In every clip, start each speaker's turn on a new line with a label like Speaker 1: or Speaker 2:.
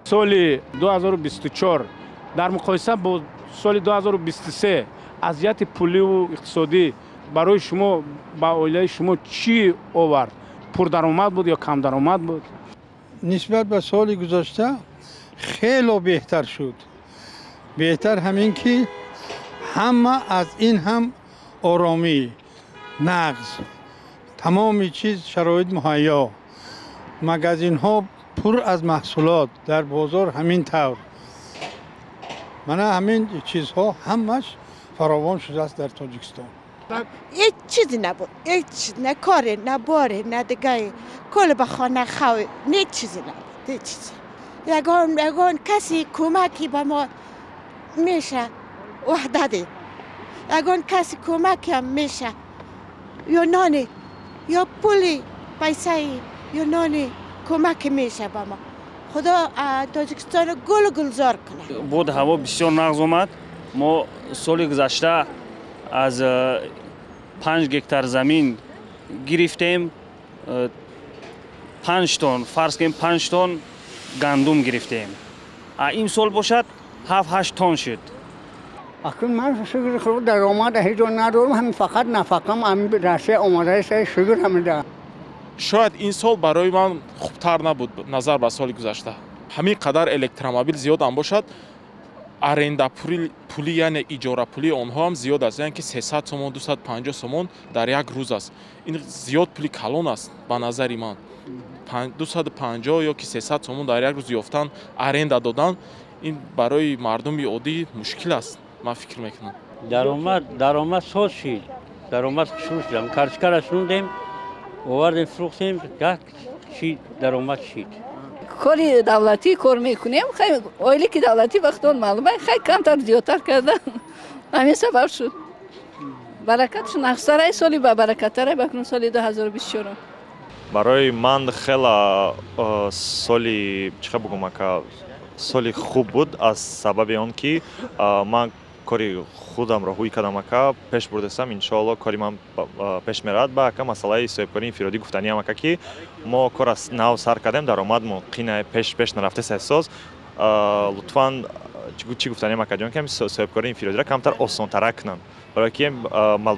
Speaker 1: соли 2024 дар муқоиса бо соли 2023 азияти пулию иқтисодӣ барои шумо ба оилаи шумо чӣ овард? пурдаромад буд ё камдаромад буд?
Speaker 2: нисбат ба соли гузашта хело беҳтар шуд. беҳтар ҳамин ки ҳама аз ин ҳам оромӣ, нағз, тамоми чиз шароит муҳайё, магазинҳо пур аз маҳсулот, дар бозор ҳамин тавр. мана ҳамин чизҳо ҳамаш фаровон шудааст дар Тоҷикистон.
Speaker 3: هیچ چیزی نبود، هیچ نه کاری نه باری نه دیگه کل به خانه خواه نه چیزی نبود، هیچ چیزی. یگان کسی کمکی به ما میشه وحدتی، یگان کسی کمکی هم میشه یا نانی یا پولی پیسه یا نانی کمکی میشه به ما. خدا تاجیکستان گل گلزار کنه.
Speaker 4: بود هوا بسیار نغز اومد. ما سال گذشته از 5 گکتار زمین گرفتیم، 5 تن فرض کنیم 5 تن گندم گرفتیم. این سال باشد 7-8 تن شد.
Speaker 5: اکنون من شگر خود درآمد هیچ ندارم، همین فقط نفقم همین راسته آماده است شگر همین دارم.
Speaker 6: شاید این سال برای من خوبتر نبود نظر به سال گذشته. همین قدر الکترومبیل زیاد هم باشد، аренда пули яъне иҷора пули онҳо ҳам зиёд аст, яъне ки 300 сомон 250 сомон дар як рӯз аст. ин зиёд пули калон аст ба назари ман. 250 ё ки 300 сомон дар як рӯз ёфтан, аренда додан, ин барои мардуми оддӣ мушкил аст, ман фикр мекунам.
Speaker 7: даромад соз шид, даромад шуштам, карчкара шундем, овардем фурӯхтем, як шид даромад шид.
Speaker 8: کاری دولتی کار میکنیم، خیلی اولی که دولتی وقتون معلومه خیلی کمتر زیادتر کردن. همین سبب شد. برکتشون اکثر سالی با برکت‌تره بکنم سالی 2024.
Speaker 9: برای من خیلی سالی چه بگم که سالی خوب بود از سبب آن که من کاری خودم را روی کردم که پیش بردم. انشالله کاری من پیش میرد با که مسئله صاحبکاری انفرادی گفتنی هم که ما کار از نو سر کردیم درآمد ما قینه پیش نرفته ساز. لطفاً چی گفتنی هم که جان که صاحبکاری انفرادی را کمتر آسان تر کنن، برای که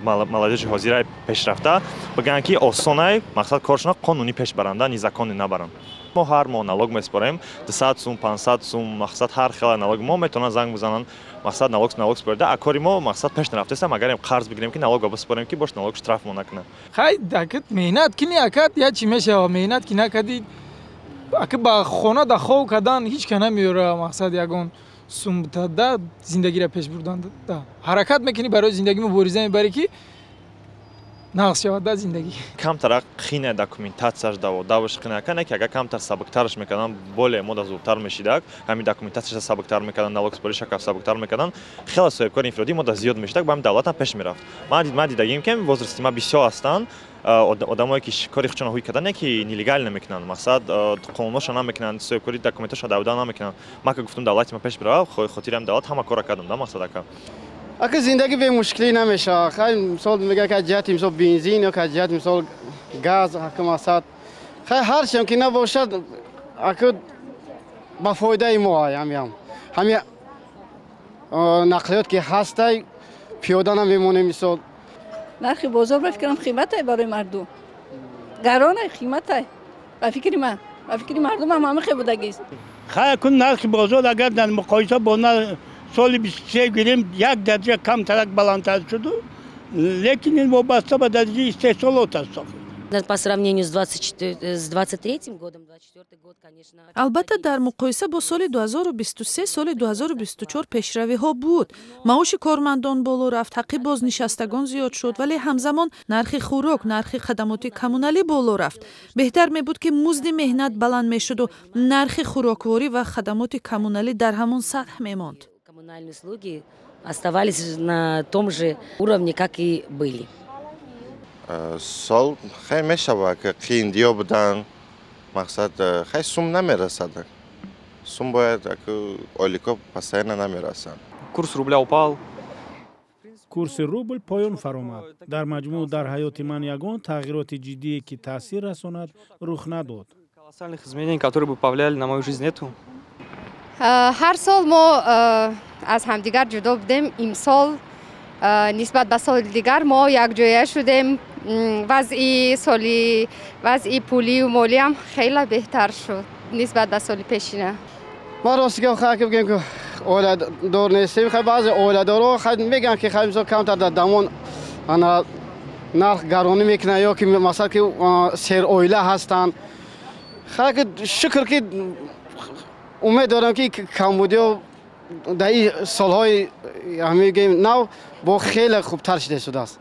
Speaker 9: ملادج حاضر پیش رفته بگن که آسانه مقصد کارشون قانونی پیش برنده نیزکانی نبرن. ما هر ماه نالوگ میسپاریم 200 سوم 500 سوم مقصد هر خیلی نالوگ ما میتونن زنگ بزنن مقصد نالوگ سپرده اکاری ما مقصد پیش نرفته است مگر قرض بگیریم که نالوگ بسپاریم که باش نالوگ اشتراف مون نکنه.
Speaker 2: خیلی دقیق مهنت کنی اکاد یا چی میشه مهنت کی نکردی اگه با خونه دخو کردن هیچ کنه میاره مقصد یگون سوم تا زندگی را پیش بردن دا حرکت میکنی برای زندگی مبارزه میبری که نقص شود در زندگی.
Speaker 9: کمتر خینه داکومنتاسیش داوش خینه کنه که اگر کمتر سابقترش میکنن بله مدت زودتر میشیده همین داکومنتاسیش سابقتر میکنن نالوگ سپاریش که سابقتر میکنن خیلی صاحبکار انفرادی مدت زیاد میشده با هم دولت هم پیش میرفت. ما دیدیم که وزارت ما بسیار هستند آدمایی که کاری خودشون هوی کردن که نیلیگال نمیکنن مقصد قانونش نمیکنن صاحبکاری داکومنتاش داودا نمیکنن. ما که گفتم دولت ما پیش بره خاطرم دولت همه کار کردن مقصد که
Speaker 5: اگه زندگی به مشکلی نمیشه. خیلی مثال میگه که جهت مثال بنزین یا که جهت مثال گاز حکومت خیلی هر چیم که نباشد اگه با فایده ما همین نقلیات که هسته پیاده نمیمونه. مثال
Speaker 8: نرخ بازار را فکرم قیمته برای مردم گرانه قیمته و فکری من و فکری مردم هم همه خیلی بودگی است.
Speaker 7: خیلی کن نرخ بازار اگر در مقایسه با سال 23 گیریم 1 درجه کم ترک بلندتر شد، لیکن این وابسته به درجه استحصالات است.
Speaker 10: По сравнению с 23 годом, 24 год, конечно.
Speaker 11: البته در مقایسه با سال 2023 سال 2024 پیشروی‌ها بود. معاش کارمندان بالا رفت، حق بازنشستگان زیاد شد، ولی همزمان نرخ خوراک، نرخ خدمات کمونالی بالا رفت. بهتر می بود که مزد مهنت بلند میشد و نرخ خوراکواری و خدمات کمونالی در همون سطح میماند.
Speaker 10: Коммунальные услуги оставались на том же уровне, как и были.
Speaker 12: سال خیلی میشه که قیندیا بودن مقصد خیلی سوم نمیرسد. سوم باید که آلیکا پسینه نمیرسن.
Speaker 6: کورس روبل упал.
Speaker 1: کورس روبل پایان فرامد. در مجموع در حیات من یگان تغییرات جدی که تاثیر رساند رخ نداد.
Speaker 6: Колоссальных изменений, которые бы повлияли на мою жизнь, нету.
Speaker 13: هر سال ما از همدیگر جدا بودیم. امسال نسبت به سال دیگر ما یک جایه شدیم. وضعی پولی و مالی هم خیلی بهتر شد نسبت به سال پیشینه.
Speaker 5: ما راستی که خیلی بگیم که اوله دار نیستیم. خیلی بعضی اوله دارو خیلی میگن که خیلی مثلا کمتر در دمان نرخ گرانی میکنه یا که مثلا که سیر اوله هستن. خیلی شکر که امید دارم که کمبودیا در این سالهای میگیم نو با خیلی خوبتر شده است.